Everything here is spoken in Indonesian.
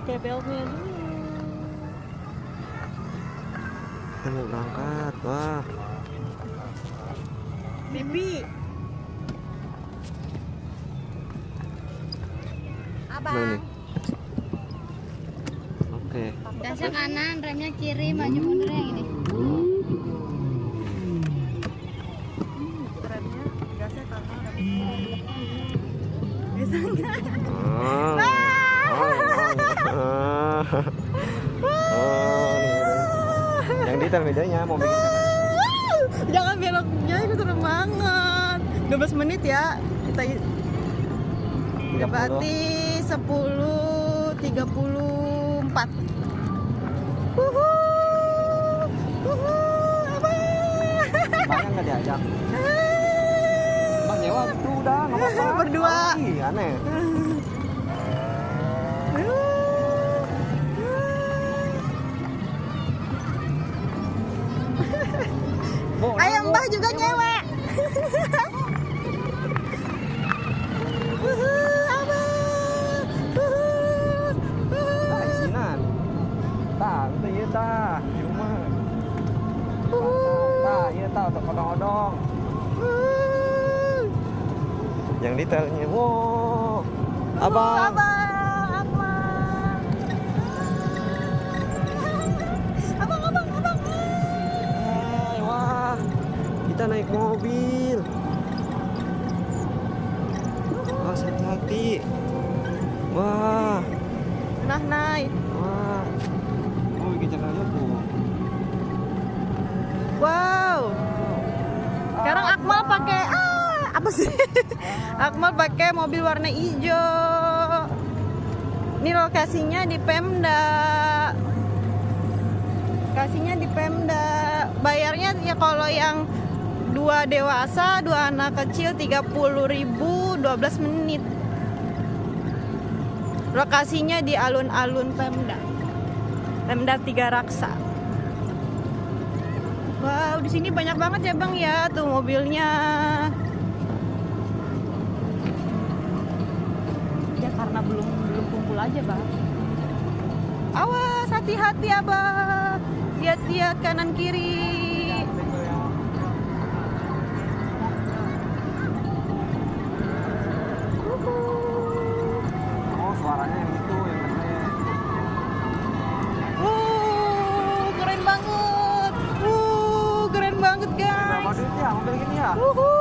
pakai beltnya dulu. Kita mau berangkat, wah. Bibi. Abang. Mana nih? Oke. Dasar kanan, remnya kiri, maju mundur yang ini. Remnya gasnya kanan, biasanya. Yang detail bedanya mau bikin Jangan beloknya, itu serem banget. 12 menit ya. Kita berarti 10.34. Bang nggak diajak. Bang nyewa itu udah nggak apa-apa. Berdua. Ih, aneh. Ayo Mbah juga nyewa. Tah isinan. Tah, itu ieu tah, di rumah. Tah, ieu tah odong-odong. Yang detailnya, wow. Abang. Hai, wah. Kita naik mobil. Wah, hati-hati. Wah. Nah, naik. Wah. Oh, bikin jalannya bu. Wow. Sekarang Akmal pakai apa sih? Akmal pakai mobil warna hijau. Ini lokasinya di Pemda. Lokasinya di Pemda. Bayarnya ya kalau yang 2 dewasa, 2 anak kecil 30.000 12 menit. Lokasinya di alun-alun Pemda. Pemda Tiga Raksa. Wow, di sini banyak banget ya Bang ya, tuh mobilnya. Ya karena belum kumpul aja Bang. Awas, hati-hati Abang. Lihat-lihat kanan kiri. Oh, suaranya yang itu yang keren. Keren banget. Keren banget guys. Berapa duit ya mobil gini ya? Wuhu.